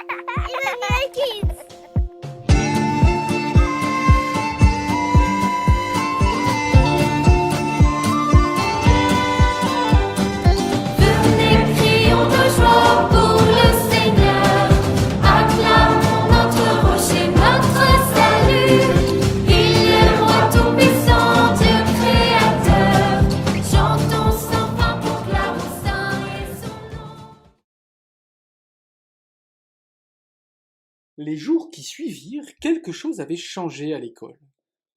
Emmanuel Kids. Venez, crions de joie pour le Seigneur. Acclamons notre rocher, notre salut. Il est roi tout-puissant, Dieu créateur. Chantons sans fin, proclamons saint est son nom. Les jours qui suivirent, quelque chose avait changé à l'école.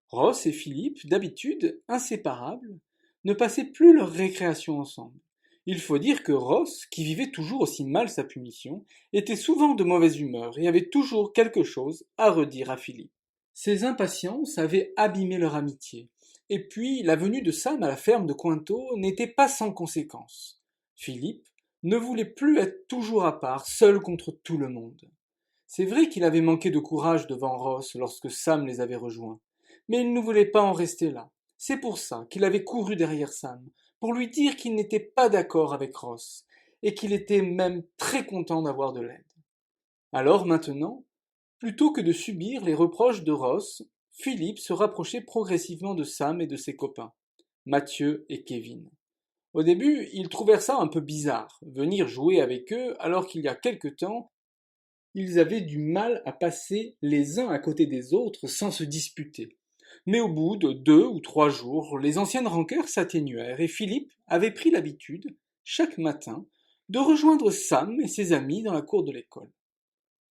Ross et Philippe, d'habitude inséparables, ne passaient plus leur récréation ensemble. Il faut dire que Ross, qui vivait toujours aussi mal sa punition, était souvent de mauvaise humeur et avait toujours quelque chose à redire à Philippe. Ses impatiences avaient abîmé leur amitié, et puis la venue de Sam à la ferme de Cointeau n'était pas sans conséquences. Philippe ne voulait plus être toujours à part, seul contre tout le monde. C'est vrai qu'il avait manqué de courage devant Ross lorsque Sam les avait rejoints, mais il ne voulait pas en rester là. C'est pour ça qu'il avait couru derrière Sam, pour lui dire qu'il n'était pas d'accord avec Ross, et qu'il était même très content d'avoir de l'aide. Alors maintenant, plutôt que de subir les reproches de Ross, Philippe se rapprochait progressivement de Sam et de ses copains, Mathieu et Kevin. Au début, ils trouvèrent ça un peu bizarre, venir jouer avec eux alors qu'il y a quelque temps, ils avaient du mal à passer les uns à côté des autres sans se disputer. Mais au bout de 2 ou 3 jours, les anciennes rancœurs s'atténuèrent et Philippe avait pris l'habitude, chaque matin, de rejoindre Sam et ses amis dans la cour de l'école.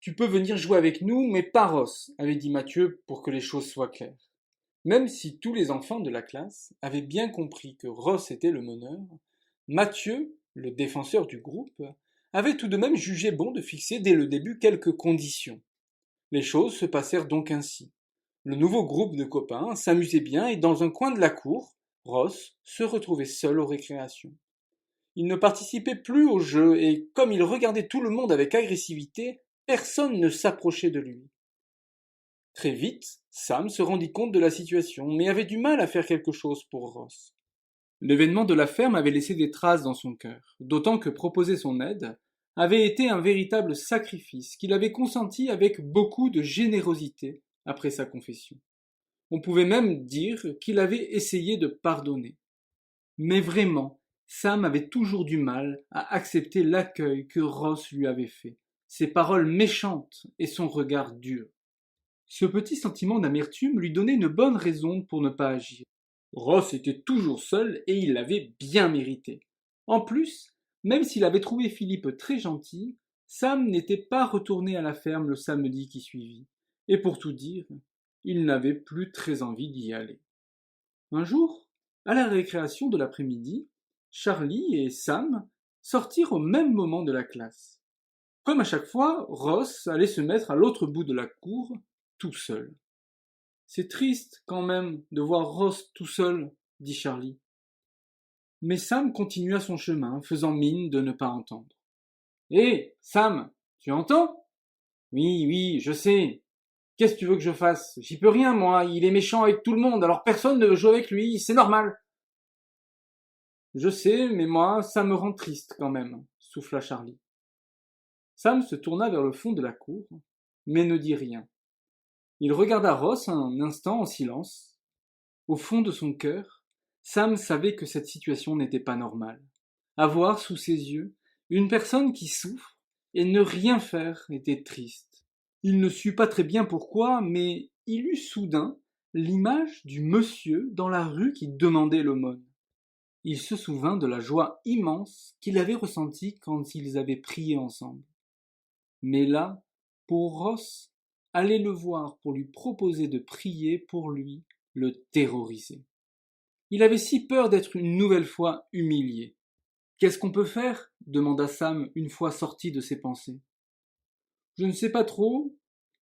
Tu peux venir jouer avec nous, mais pas Ross, avait dit Mathieu pour que les choses soient claires. Même si tous les enfants de la classe avaient bien compris que Ross était le meneur, Mathieu, le défenseur du groupe, avait tout de même jugé bon de fixer dès le début quelques conditions. Les choses se passèrent donc ainsi. Le nouveau groupe de copains s'amusait bien et dans un coin de la cour, Ross se retrouvait seul aux récréations. Il ne participait plus au jeu et comme il regardait tout le monde avec agressivité, personne ne s'approchait de lui. Très vite, Sam se rendit compte de la situation, mais avait du mal à faire quelque chose pour Ross. L'événement de la ferme avait laissé des traces dans son cœur, d'autant que proposer son aide avait été un véritable sacrifice qu'il avait consenti avec beaucoup de générosité après sa confession. On pouvait même dire qu'il avait essayé de pardonner. Mais vraiment, Sam avait toujours du mal à accepter l'accueil que Ross lui avait fait, ses paroles méchantes et son regard dur. Ce petit sentiment d'amertume lui donnait une bonne raison pour ne pas agir. Ross était toujours seul et il l'avait bien mérité. En plus, même s'il avait trouvé Philippe très gentil, Sam n'était pas retourné à la ferme le samedi qui suivit. Et pour tout dire, il n'avait plus très envie d'y aller. Un jour, à la récréation de l'après-midi, Charlie et Sam sortirent au même moment de la classe. Comme à chaque fois, Ross allait se mettre à l'autre bout de la cour, tout seul. C'est triste quand même de voir Ross tout seul, dit Charlie. Mais Sam continua son chemin, faisant mine de ne pas entendre. Hé, Sam, tu entends? Oui, oui, je sais. Qu'est-ce que tu veux que je fasse? J'y peux rien, moi. Il est méchant avec tout le monde, alors personne ne veut jouer avec lui, c'est normal. Je sais, mais moi, ça me rend triste quand même, souffla Charlie. Sam se tourna vers le fond de la cour, mais ne dit rien. Il regarda Ross un instant en silence. Au fond de son cœur, Sam savait que cette situation n'était pas normale. Avoir sous ses yeux une personne qui souffre et ne rien faire était triste. Il ne sut pas très bien pourquoi, mais il eut soudain l'image du monsieur dans la rue qui demandait l'aumône. Il se souvint de la joie immense qu'il avait ressentie quand ils avaient prié ensemble. Mais là, pour Ross, aller le voir pour lui proposer de prier pour lui le terrorisait. Il avait si peur d'être une nouvelle fois humilié. Qu'est-ce qu'on peut faire? Demanda Sam une fois sorti de ses pensées. Je ne sais pas trop.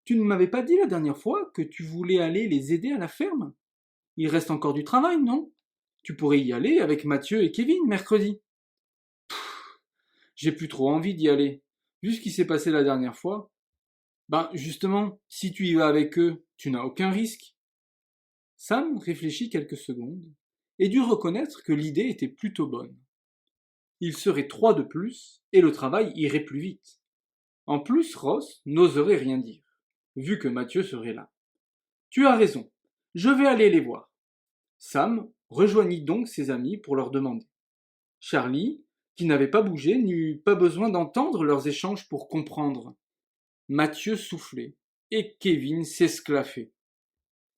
Tu ne m'avais pas dit la dernière fois que tu voulais aller les aider à la ferme? Il reste encore du travail, non? Tu pourrais y aller avec Mathieu et Kevin mercredi. J'ai plus trop envie d'y aller. Vu ce qui s'est passé la dernière fois. Ben, justement, si tu y vas avec eux, tu n'as aucun risque. Sam réfléchit quelques secondes et dut reconnaître que l'idée était plutôt bonne. Il serait 3 de plus et le travail irait plus vite. En plus, Ross n'oserait rien dire, vu que Mathieu serait là. Tu as raison, je vais aller les voir. Sam rejoignit donc ses amis pour leur demander. Charlie, qui n'avait pas bougé, n'eut pas besoin d'entendre leurs échanges pour comprendre. Mathieu soufflait et Kevin s'esclaffait.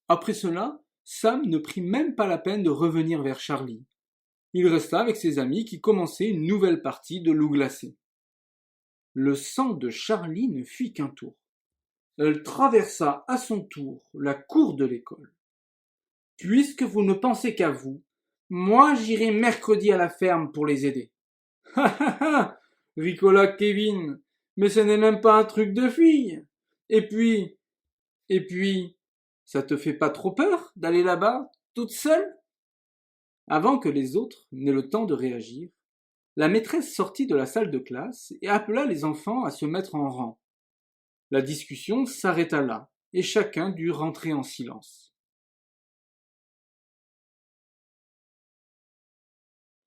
Après cela, Sam ne prit même pas la peine de revenir vers Charlie. Il resta avec ses amis qui commençaient une nouvelle partie de loup glacé. Le sang de Charlie ne fit qu'un tour. Elle traversa à son tour la cour de l'école. Puisque vous ne pensez qu'à vous, moi j'irai mercredi à la ferme pour les aider. Ha ha ha, ricola Kevin, mais ce n'est même pas un truc de fille. Et puis, ça te fait pas trop peur d'aller là-bas, toute seule? Avant que les autres n'aient le temps de réagir, la maîtresse sortit de la salle de classe et appela les enfants à se mettre en rang. La discussion s'arrêta là, et chacun dut rentrer en silence.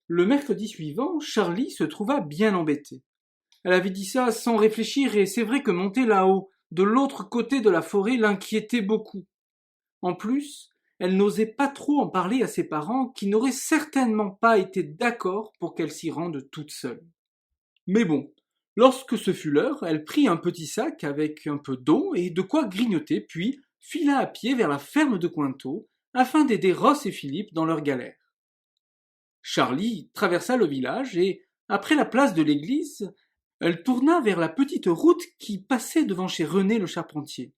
Le mercredi suivant, Charlie se trouva bien embêtée. Elle avait dit ça sans réfléchir et c'est vrai que monter là-haut, de l'autre côté de la forêt, l'inquiétait beaucoup. En plus, elle n'osait pas trop en parler à ses parents qui n'auraient certainement pas été d'accord pour qu'elle s'y rende toute seule. Mais bon, lorsque ce fut l'heure, elle prit un petit sac avec un peu d'eau et de quoi grignoter, puis fila à pied vers la ferme de Cointeau afin d'aider Ross et Philippe dans leur galère. Charlie traversa le village et, après la place de l'église, elle tourna vers la petite route qui passait devant chez René le charpentier.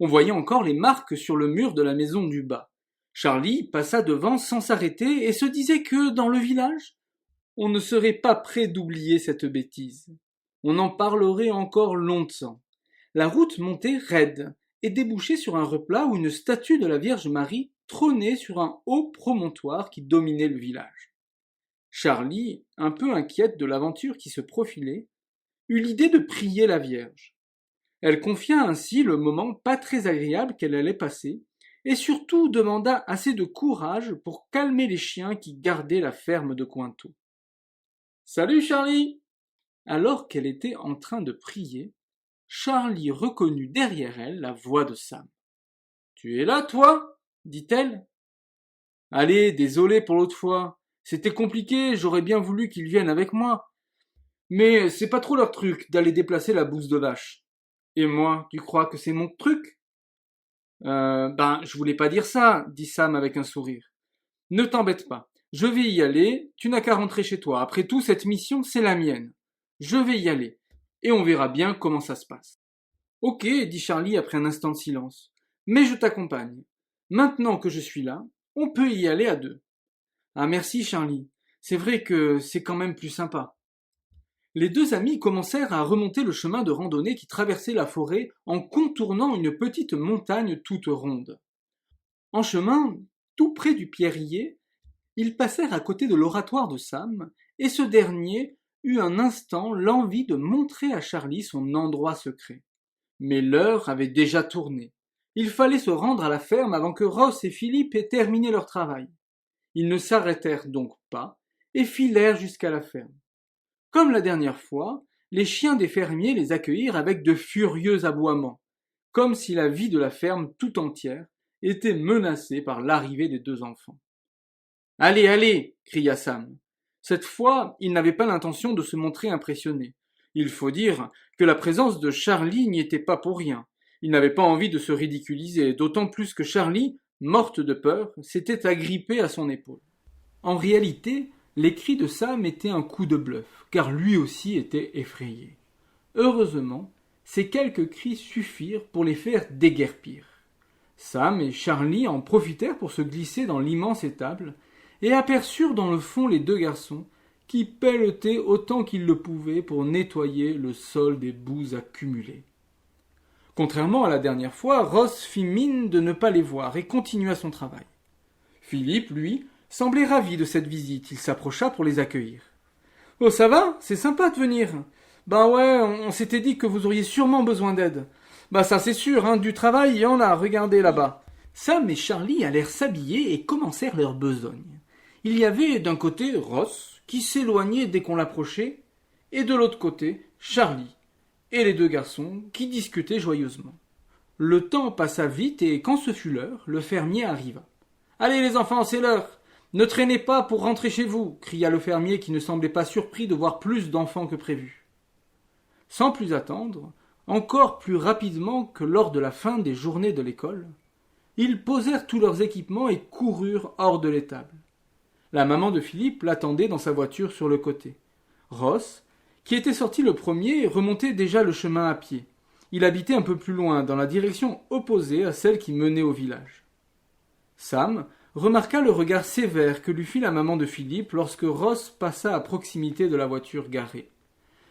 On voyait encore les marques sur le mur de la maison du bas. Charlie passa devant sans s'arrêter et se disait que, dans le village, on ne serait pas prêt d'oublier cette bêtise. On en parlerait encore longtemps. La route montait raide et débouchait sur un replat où une statue de la Vierge Marie trônait sur un haut promontoire qui dominait le village. Charlie, un peu inquiète de l'aventure qui se profilait, eut l'idée de prier la Vierge. Elle confia ainsi le moment pas très agréable qu'elle allait passer, et surtout demanda assez de courage pour calmer les chiens qui gardaient la ferme de Cointeau. « Salut Charlie !» Alors qu'elle était en train de prier, Charlie reconnut derrière elle la voix de Sam. « Tu es là, toi ?» dit-elle. « Allez, désolé pour l'autre fois. C'était compliqué, j'aurais bien voulu qu'ils viennent avec moi. Mais c'est pas trop leur truc d'aller déplacer la bouse de vache. Et moi, tu crois que c'est mon truc ? Je voulais pas dire ça, dit Sam avec un sourire. Ne t'embête pas, je vais y aller, tu n'as qu'à rentrer chez toi. Après tout, cette mission, c'est la mienne. Je vais y aller, et on verra bien comment ça se passe. Ok, dit Charlie après un instant de silence. Mais je t'accompagne. Maintenant que je suis là, on peut y aller à deux. Ah merci Charlie, c'est vrai que c'est quand même plus sympa. Les deux amis commencèrent à remonter le chemin de randonnée qui traversait la forêt en contournant une petite montagne toute ronde. En chemin, tout près du pierrier, ils passèrent à côté de l'oratoire de Sam, et ce dernier eut un instant l'envie de montrer à Charlie son endroit secret. Mais l'heure avait déjà tourné. Il fallait se rendre à la ferme avant que Ross et Philippe aient terminé leur travail. Ils ne s'arrêtèrent donc pas et filèrent jusqu'à la ferme. Comme la dernière fois, les chiens des fermiers les accueillirent avec de furieux aboiements, comme si la vie de la ferme tout entière était menacée par l'arrivée des deux enfants. « Allez, allez !» cria Sam. Cette fois, il n'avait pas l'intention de se montrer impressionné. Il faut dire que la présence de Charlie n'y était pas pour rien. Il n'avait pas envie de se ridiculiser, d'autant plus que Charlie, morte de peur, s'était agrippée à son épaule. En réalité, les cris de Sam étaient un coup de bluff, car lui aussi était effrayé. Heureusement, ces quelques cris suffirent pour les faire déguerpir. Sam et Charlie en profitèrent pour se glisser dans l'immense étable et aperçurent dans le fond les deux garçons qui pelletaient autant qu'ils le pouvaient pour nettoyer le sol des boues accumulées. Contrairement à la dernière fois, Ross fit mine de ne pas les voir et continua son travail. Philippe, lui, semblait ravi de cette visite. Il s'approcha pour les accueillir. « Oh, ça va ? C'est sympa de venir. Ben ouais, on s'était dit que vous auriez sûrement besoin d'aide. Bah ça c'est sûr, hein, du travail, il y en a, regardez là-bas. » Sam et Charlie allèrent s'habiller et commencèrent leur besogne. Il y avait d'un côté Ross, qui s'éloignait dès qu'on l'approchait, et de l'autre côté, Charlie. et les deux garçons, qui discutaient joyeusement. Le temps passa vite et quand ce fut l'heure, le fermier arriva. « Allez les enfants, c'est l'heure. Ne traînez pas pour rentrer chez vous, cria le fermier qui ne semblait pas surpris de voir plus d'enfants que prévu. Sans plus attendre, encore plus rapidement que lors de la fin des journées de l'école, ils posèrent tous leurs équipements et coururent hors de l'étable. La maman de Philippe l'attendait dans sa voiture sur le côté. Ross, qui était sorti le premier, remontait déjà le chemin à pied. Il habitait un peu plus loin, dans la direction opposée à celle qui menait au village. Sam remarqua le regard sévère que lui fit la maman de Philippe lorsque Ross passa à proximité de la voiture garée.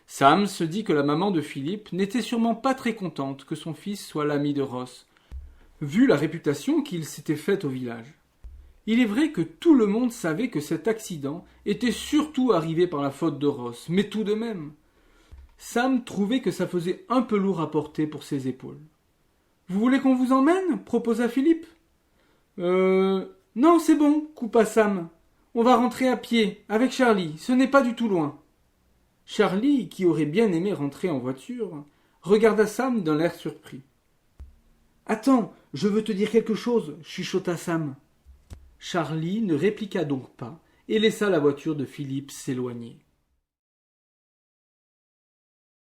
Sam se dit que la maman de Philippe n'était sûrement pas très contente que son fils soit l'ami de Ross, vu la réputation qu'il s'était faite au village. Il est vrai que tout le monde savait que cet accident était surtout arrivé par la faute de Ross, mais tout de même, Sam trouvait que ça faisait un peu lourd à porter pour ses épaules. « Vous voulez qu'on vous emmène ?» proposa Philippe. Non, c'est bon, coupa Sam. On va rentrer à pied, avec Charlie, ce n'est pas du tout loin. » Charlie, qui aurait bien aimé rentrer en voiture, regarda Sam d'un air surpris. « Attends, je veux te dire quelque chose, chuchota Sam. Charlie ne répliqua donc pas et laissa la voiture de Philippe s'éloigner.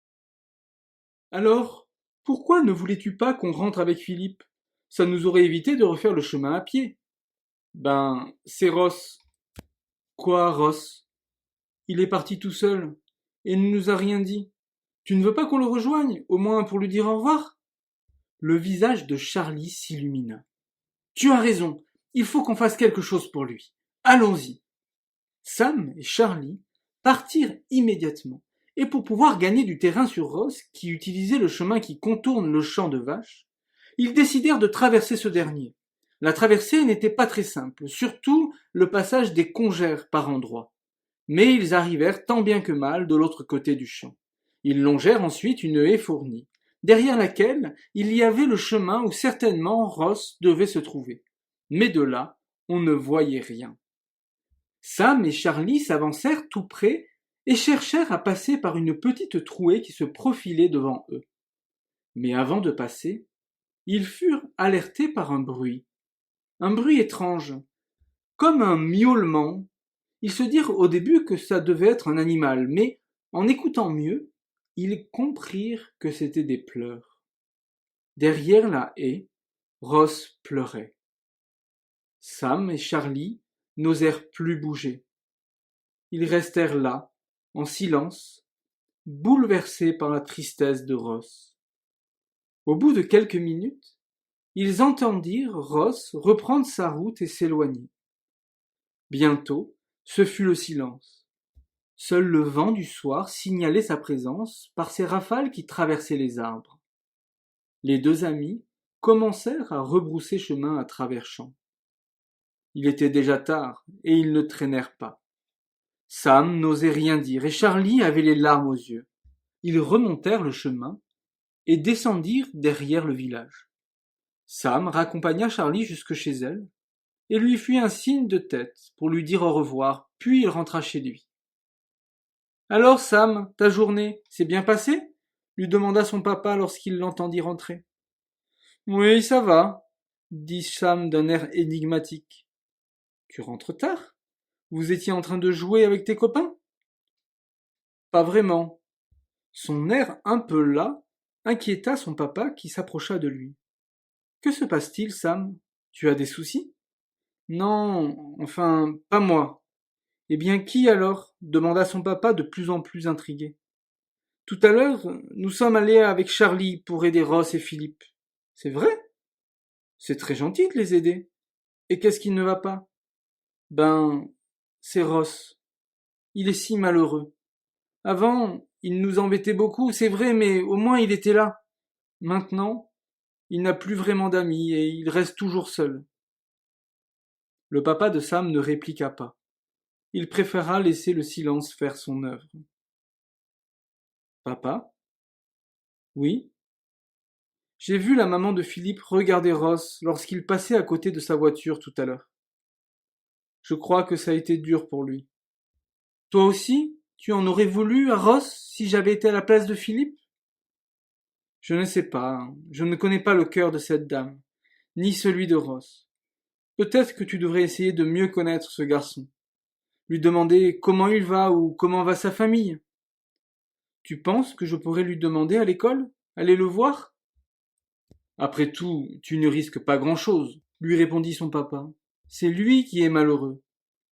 « Alors, pourquoi ne voulais-tu pas qu'on rentre avec Philippe ? Ça nous aurait évité de refaire le chemin à pied. » Ben, c'est Ross. Quoi, Ross ? Il est parti tout seul et ne nous a rien dit. Tu ne veux pas qu'on le rejoigne, au moins pour lui dire au revoir ? Le visage de Charlie s'illumina. Tu as raison, il faut qu'on fasse quelque chose pour lui. Allons-y. Sam et Charlie partirent immédiatement, et pour pouvoir gagner du terrain sur Ross, qui utilisait le chemin qui contourne le champ de vaches, ils décidèrent de traverser ce dernier. La traversée n'était pas très simple, surtout le passage des congères par endroits. Mais ils arrivèrent tant bien que mal de l'autre côté du champ. Ils longèrent ensuite une haie fournie, derrière laquelle il y avait le chemin où certainement Ross devait se trouver. Mais de là, on ne voyait rien. Sam et Charlie s'avancèrent tout près et cherchèrent à passer par une petite trouée qui se profilait devant eux. Mais avant de passer, ils furent alertés par un bruit étrange, comme un miaulement. Ils se dirent au début que ça devait être un animal, mais en écoutant mieux, ils comprirent que c'étaient des pleurs. Derrière la haie, Ross pleurait. Sam et Charlie n'osèrent plus bouger. Ils restèrent là, en silence, bouleversés par la tristesse de Ross. Au bout de quelques minutes, ils entendirent Ross reprendre sa route et s'éloigner. Bientôt, ce fut le silence. Seul le vent du soir signalait sa présence par ses rafales qui traversaient les arbres. Les deux amis commencèrent à rebrousser chemin à travers champs. Il était déjà tard et ils ne traînèrent pas. Sam n'osait rien dire et Charlie avait les larmes aux yeux. Ils remontèrent le chemin et descendirent derrière le village. Sam raccompagna Charlie jusque chez elle et lui fit un signe de tête pour lui dire au revoir, puis il rentra chez lui. « Alors, Sam, ta journée s'est bien passée ?» lui demanda son papa lorsqu'il l'entendit rentrer. « Oui, ça va, » dit Sam d'un air énigmatique. « Tu rentres tard ? Vous étiez en train de jouer avec tes copains ? » Pas vraiment. Son air un peu las inquiéta son papa qui s'approcha de lui. « Que se passe-t-il, Sam ? Tu as des soucis ? » Non, enfin, pas moi. Eh bien, qui alors ? Demanda son papa de plus en plus intrigué. Tout à l'heure, nous sommes allés avec Charlie pour aider Ross et Philippe. C'est vrai ? C'est très gentil de les aider. Et qu'est-ce qui ne va pas ? Ben, c'est Ross. Il est si malheureux. Avant, il nous embêtait beaucoup, c'est vrai, mais au moins il était là. Maintenant, il n'a plus vraiment d'amis et il reste toujours seul. Le papa de Sam ne répliqua pas. Il préféra laisser le silence faire son œuvre. Papa ? Oui ? J'ai vu la maman de Philippe regarder Ross lorsqu'il passait à côté de sa voiture tout à l'heure. Je crois que ça a été dur pour lui. Toi aussi, tu en aurais voulu à Ross si j'avais été à la place de Philippe ? Je ne sais pas, hein. Je ne connais pas le cœur de cette dame, ni celui de Ross. Peut-être que tu devrais essayer de mieux connaître ce garçon. Lui demander comment il va ou comment va sa famille. Tu penses que je pourrais lui demander à l'école? Aller le voir? Après tout, tu ne risques pas grand-chose, lui répondit son papa. C'est lui qui est malheureux.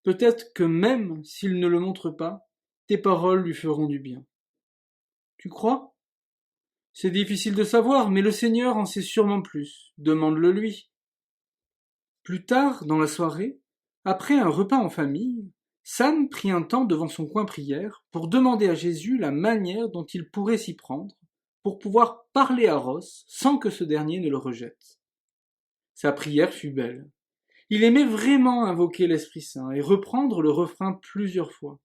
Peut-être que même s'il ne le montre pas, tes paroles lui feront du bien. Tu crois? C'est difficile de savoir, mais le Seigneur en sait sûrement plus. Demande-le lui. Plus tard, dans la soirée, après un repas en famille, Sam prit un temps devant son coin prière pour demander à Jésus la manière dont il pourrait s'y prendre pour pouvoir parler à Ross sans que ce dernier ne le rejette. Sa prière fut belle. Il aimait vraiment invoquer l'Esprit Saint et reprendre le refrain plusieurs fois.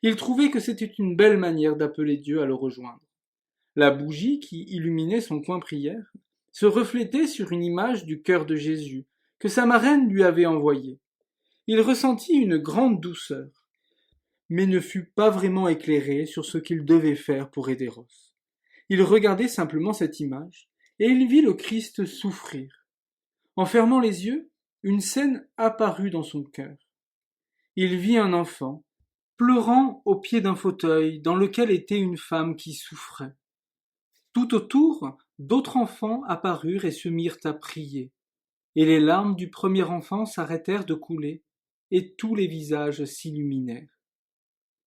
Il trouvait que c'était une belle manière d'appeler Dieu à le rejoindre. La bougie qui illuminait son coin prière se reflétait sur une image du cœur de Jésus que sa marraine lui avait envoyée. Il ressentit une grande douceur, mais ne fut pas vraiment éclairé sur ce qu'il devait faire pour aider Ross. Il regardait simplement cette image, et il vit le Christ souffrir. En fermant les yeux, une scène apparut dans son cœur. Il vit un enfant, pleurant au pied d'un fauteuil dans lequel était une femme qui souffrait. Tout autour, d'autres enfants apparurent et se mirent à prier, et les larmes du premier enfant s'arrêtèrent de couler, et tous les visages s'illuminèrent.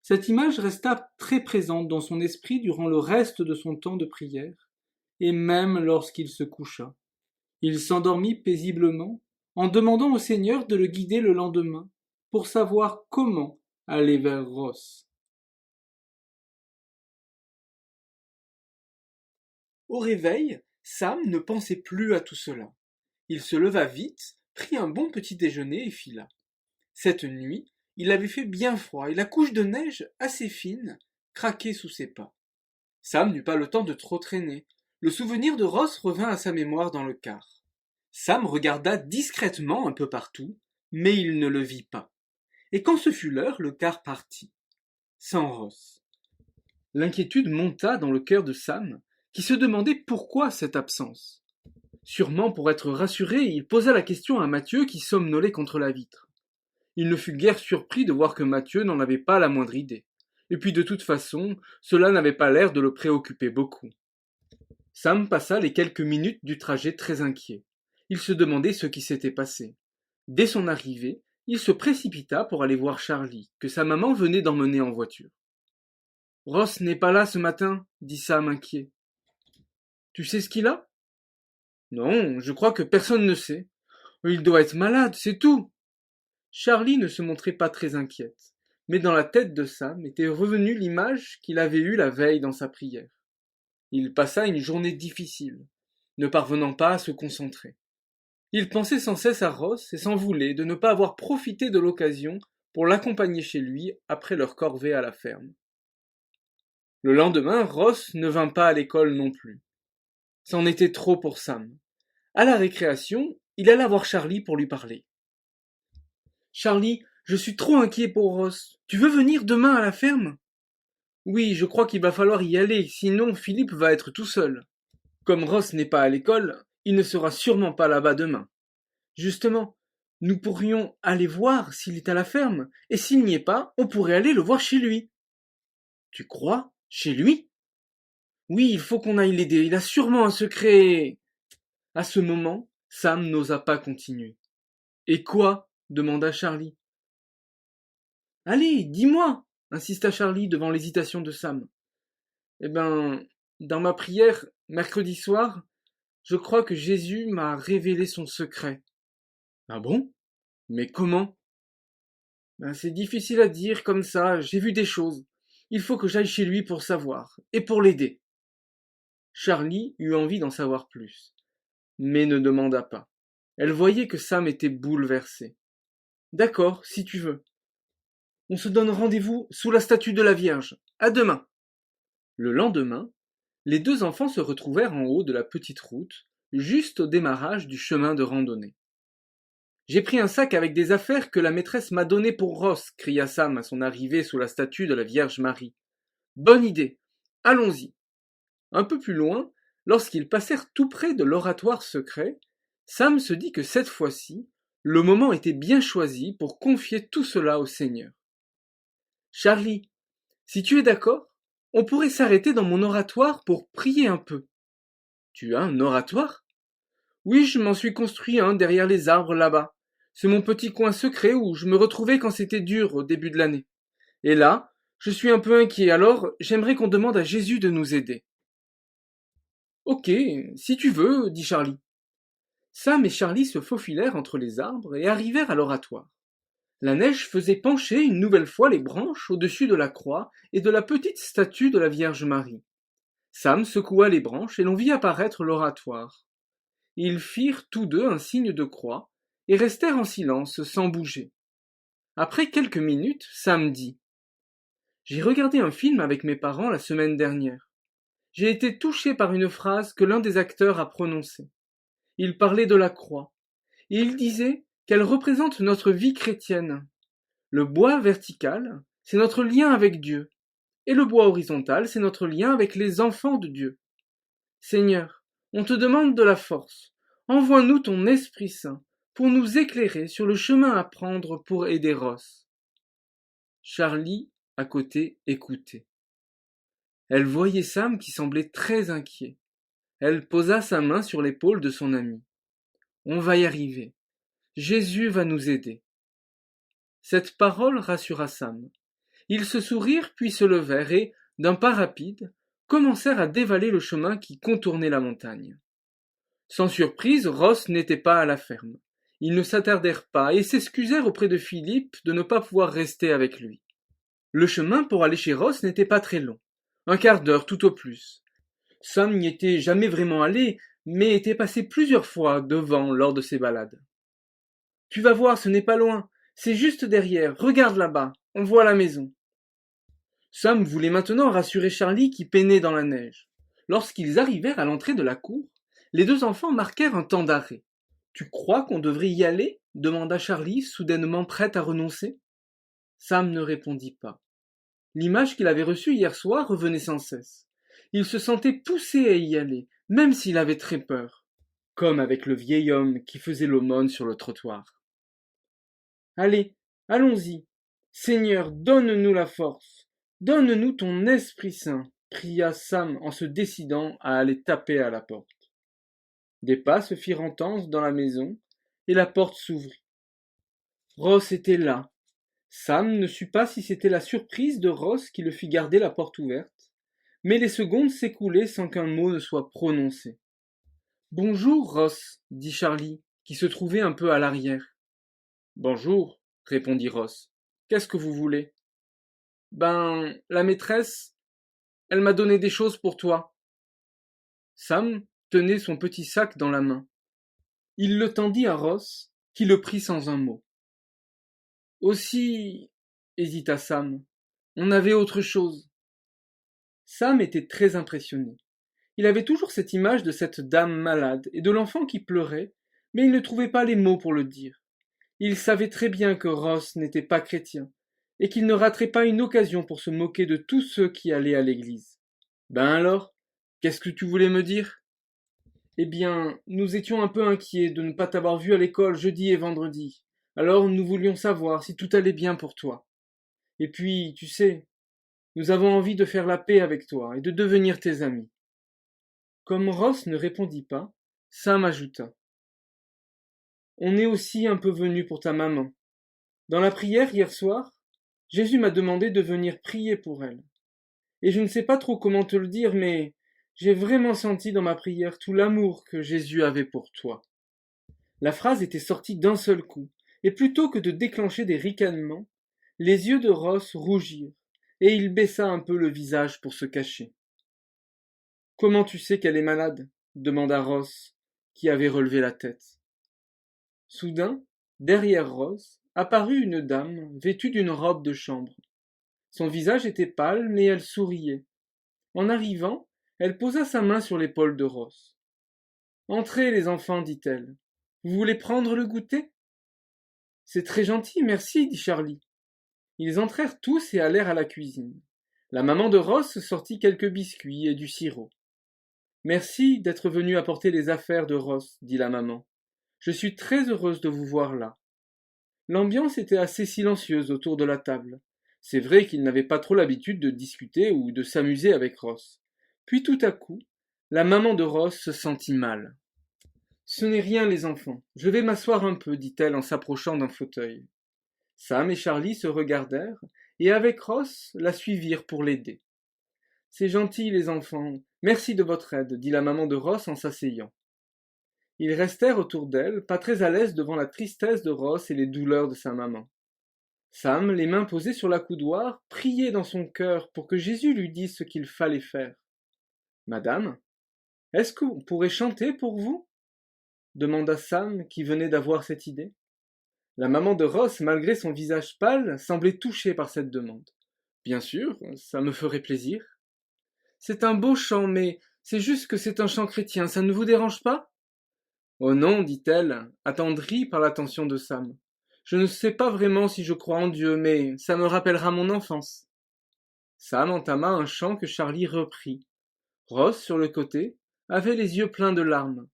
Cette image resta très présente dans son esprit durant le reste de son temps de prière, et même lorsqu'il se coucha. Il s'endormit paisiblement, en demandant au Seigneur de le guider le lendemain, pour savoir comment aller vers Ross. Au réveil, Sam ne pensait plus à tout cela. Il se leva vite, prit un bon petit déjeuner et fila. Cette nuit, il avait fait bien froid et la couche de neige, assez fine, craquait sous ses pas. Sam n'eut pas le temps de trop traîner. Le souvenir de Ross revint à sa mémoire dans le car. Sam regarda discrètement un peu partout, mais il ne le vit pas. Et quand ce fut l'heure, le car partit, sans Ross. L'inquiétude monta dans le cœur de Sam, qui se demandait pourquoi cette absence. Sûrement pour être rassuré, il posa la question à Mathieu qui somnolait contre la vitre. Il ne fut guère surpris de voir que Mathieu n'en avait pas la moindre idée. Et puis de toute façon, cela n'avait pas l'air de le préoccuper beaucoup. Sam passa les quelques minutes du trajet très inquiet. Il se demandait ce qui s'était passé. Dès son arrivée, il se précipita pour aller voir Charlie, que sa maman venait d'emmener en voiture. « Ross n'est pas là ce matin, » dit Sam inquiet. « Tu sais ce qu'il a ?»« Non, je crois que personne ne sait. Il doit être malade, c'est tout. » Charlie ne se montrait pas très inquiète, mais dans la tête de Sam était revenue l'image qu'il avait eue la veille dans sa prière. Il passa une journée difficile, ne parvenant pas à se concentrer. Il pensait sans cesse à Ross et s'en voulait de ne pas avoir profité de l'occasion pour l'accompagner chez lui après leur corvée à la ferme. Le lendemain, Ross ne vint pas à l'école non plus. C'en était trop pour Sam. À la récréation, il alla voir Charlie pour lui parler. « Charlie, je suis trop inquiet pour Ross. Tu veux venir demain à la ferme ? » « Oui, je crois qu'il va falloir y aller, sinon Philippe va être tout seul. Comme Ross n'est pas à l'école, il ne sera sûrement pas là-bas demain. Justement, nous pourrions aller voir s'il est à la ferme, et s'il n'y est pas, on pourrait aller le voir chez lui. » « Tu crois ? Chez lui ? » ?»« Oui, il faut qu'on aille l'aider, il a sûrement un secret. » À ce moment, Sam n'osa pas continuer. « Et quoi ? » demanda Charlie. « Allez, dis-moi !» insista Charlie devant l'hésitation de Sam. « Eh ben, dans ma prière, mercredi soir, je crois que Jésus m'a révélé son secret. »« Ah bon ? Mais comment ? » ?»« Ben, c'est difficile à dire comme ça, j'ai vu des choses. Il faut que j'aille chez lui pour savoir, et pour l'aider. » Charlie eut envie d'en savoir plus, mais ne demanda pas. Elle voyait que Sam était bouleversé. « D'accord, si tu veux. On se donne rendez-vous sous la statue de la Vierge. À demain. » Le lendemain, les deux enfants se retrouvèrent en haut de la petite route, juste au démarrage du chemin de randonnée. « J'ai pris un sac avec des affaires que la maîtresse m'a donné pour Ross, » cria Sam à son arrivée sous la statue de la Vierge Marie. « Bonne idée. Allons-y. » Un peu plus loin, Lorsqu'ils passèrent tout près de l'oratoire secret, Sam se dit que cette fois-ci, le moment était bien choisi pour confier tout cela au Seigneur. Charlie, si tu es d'accord, on pourrait s'arrêter dans mon oratoire pour prier un peu. Tu as un oratoire? Oui, je m'en suis construit un derrière les arbres là-bas. C'est mon petit coin secret où je me retrouvais quand c'était dur au début de l'année. Et là, je suis un peu inquiet, alors j'aimerais qu'on demande à Jésus de nous aider. Ok, si tu veux, dit Charlie. Sam et Charlie se faufilèrent entre les arbres et arrivèrent à l'oratoire. La neige faisait pencher une nouvelle fois les branches au-dessus de la croix et de la petite statue de la Vierge Marie. Sam secoua les branches et l'on vit apparaître l'oratoire. Ils firent tous deux un signe de croix et restèrent en silence sans bouger. Après quelques minutes, Sam dit: J'ai regardé un film avec mes parents la semaine dernière. J'ai été touché par une phrase que l'un des acteurs a prononcée. Il parlait de la croix, et il disait qu'elle représente notre vie chrétienne. Le bois vertical, c'est notre lien avec Dieu, et le bois horizontal, c'est notre lien avec les enfants de Dieu. Seigneur, on te demande de la force. Envoie-nous ton Esprit Saint pour nous éclairer sur le chemin à prendre pour aider Ross. Charlie, à côté, écoutait. Elle voyait Sam qui semblait très inquiet. Elle posa sa main sur l'épaule de son ami. On va y arriver. Jésus va nous aider. Cette parole rassura Sam. Ils se sourirent puis se levèrent et, d'un pas rapide, commencèrent à dévaler le chemin qui contournait la montagne. Sans surprise, Ross n'était pas à la ferme. Ils ne s'attardèrent pas et s'excusèrent auprès de Philippe de ne pas pouvoir rester avec lui. Le chemin pour aller chez Ross n'était pas très long, un quart d'heure tout au plus. Sam n'y était jamais vraiment allé, mais était passé plusieurs fois devant lors de ses balades. Tu vas voir, ce n'est pas loin, c'est juste derrière, regarde là-bas, on voit la maison. Sam voulait maintenant rassurer Charlie qui peinait dans la neige. Lorsqu'ils arrivèrent à l'entrée de la cour, les deux enfants marquèrent un temps d'arrêt. Tu crois qu'on devrait y aller? Demanda Charlie, soudainement prête à renoncer. Sam ne répondit pas. L'image qu'il avait reçue hier soir revenait sans cesse. Il se sentait poussé à y aller, même s'il avait très peur, comme avec le vieil homme qui faisait l'aumône sur le trottoir. Allez, allons-y. Seigneur, donne-nous la force. Donne-nous ton Esprit Saint, pria Sam en se décidant à aller taper à la porte. Des pas se firent entendre dans la maison, et la porte s'ouvrit. Ross était là. Sam ne sut pas si c'était la surprise de Ross qui le fit garder la porte ouverte, mais les secondes s'écoulaient sans qu'un mot ne soit prononcé. Bonjour, Ross, dit Charlie, qui se trouvait un peu à l'arrière. Bonjour, répondit Ross. Qu'est-ce que vous voulez? Ben, la maîtresse, elle m'a donné des choses pour toi. Sam tenait son petit sac dans la main. Il le tendit à Ross, qui le prit sans un mot. Aussi, hésita Sam, on avait autre chose. Sam était très impressionné. Il avait toujours cette image de cette dame malade et de l'enfant qui pleurait, mais il ne trouvait pas les mots pour le dire. Il savait très bien que Ross n'était pas chrétien, et qu'il ne raterait pas une occasion pour se moquer de tous ceux qui allaient à l'église. Ben alors, qu'est-ce que tu voulais me dire? Eh bien, nous étions un peu inquiets de ne pas t'avoir vu à l'école jeudi et vendredi. Alors nous voulions savoir si tout allait bien pour toi. Et puis, tu sais, nous avons envie de faire la paix avec toi et de devenir tes amis. Comme Ross ne répondit pas, Sam ajouta. On est aussi un peu venu pour ta maman. Dans la prière hier soir, Jésus m'a demandé de venir prier pour elle. Et je ne sais pas trop comment te le dire, mais j'ai vraiment senti dans ma prière tout l'amour que Jésus avait pour toi. La phrase était sortie d'un seul coup, et plutôt que de déclencher des ricanements, les yeux de Ross rougirent, et il baissa un peu le visage pour se cacher. Comment tu sais qu'elle est malade? Demanda Ross, qui avait relevé la tête. Soudain, derrière Ross, apparut une dame vêtue d'une robe de chambre. Son visage était pâle, mais elle souriait. En arrivant, elle posa sa main sur l'épaule de Ross. Entrez, les enfants, dit-elle. Vous voulez prendre le goûter? C'est très gentil, merci, dit Charlie. Ils entrèrent tous et allèrent à la cuisine. La maman de Ross sortit quelques biscuits et du sirop. Merci d'être venu apporter les affaires de Ross, dit la maman. Je suis très heureuse de vous voir là. L'ambiance était assez silencieuse autour de la table. C'est vrai qu'il n'avait pas trop l'habitude de discuter ou de s'amuser avec Ross. Puis tout à coup, la maman de Ross se sentit mal. Ce n'est rien, les enfants. Je vais m'asseoir un peu, dit-elle en s'approchant d'un fauteuil. Sam et Charlie se regardèrent et avec Ross la suivirent pour l'aider. C'est gentil, les enfants. Merci de votre aide, dit la maman de Ross en s'asseyant. Ils restèrent autour d'elle, pas très à l'aise devant la tristesse de Ross et les douleurs de sa maman. Sam, les mains posées sur l'accoudoir, priait dans son cœur pour que Jésus lui dise ce qu'il fallait faire. Madame, est-ce qu'on pourrait chanter pour vous? Demanda Sam, qui venait d'avoir cette idée. La maman de Ross, malgré son visage pâle, semblait touchée par cette demande. Bien sûr, ça me ferait plaisir. C'est un beau chant, mais c'est juste que c'est un chant chrétien, ça ne vous dérange pas? Oh non, dit-elle, attendrie par l'attention de Sam. Je ne sais pas vraiment si je crois en Dieu, mais ça me rappellera mon enfance. Sam entama un chant que Charlie reprit. Ross, sur le côté, avait les yeux pleins de larmes.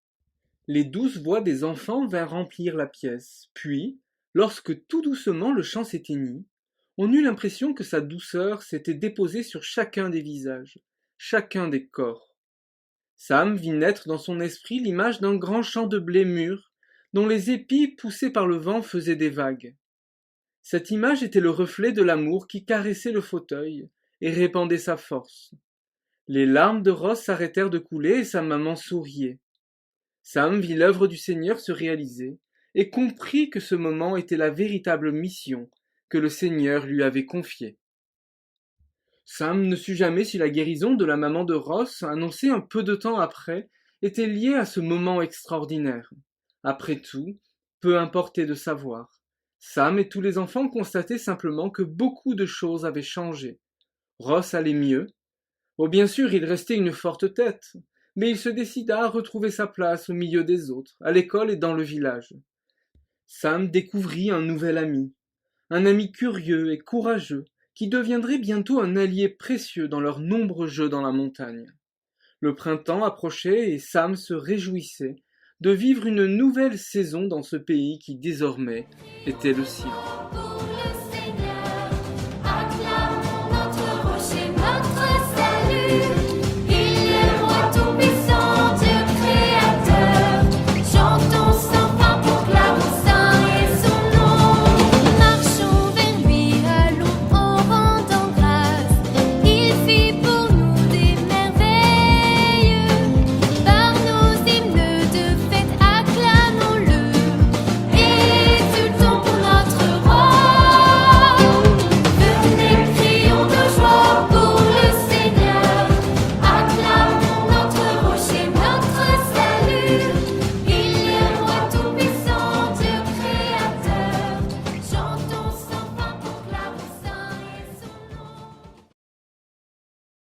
Les douces voix des enfants vinrent remplir la pièce, puis, lorsque tout doucement le chant s'éteignit, on eut l'impression que sa douceur s'était déposée sur chacun des visages, chacun des corps. Sam vit naître dans son esprit l'image d'un grand champ de blé mûr, dont les épis poussés par le vent faisaient des vagues. Cette image était le reflet de l'amour qui caressait le fauteuil et répandait sa force. Les larmes de Ross s'arrêtèrent de couler et sa maman souriait. Sam vit l'œuvre du Seigneur se réaliser et comprit que ce moment était la véritable mission que le Seigneur lui avait confiée. Sam ne sut jamais si la guérison de la maman de Ross, annoncée un peu de temps après, était liée à ce moment extraordinaire. Après tout, peu importait de savoir. Sam et tous les enfants constataient simplement que beaucoup de choses avaient changé. Ross allait mieux. Oh, bien sûr, il restait une forte tête, mais il se décida à retrouver sa place au milieu des autres, à l'école et dans le village. Sam découvrit un nouvel un ami curieux et courageux, qui deviendrait bientôt un allié précieux dans leurs nombreux jeux dans la montagne. Le printemps approchait et Sam se réjouissait de vivre une nouvelle saison dans ce pays qui désormais était le sien.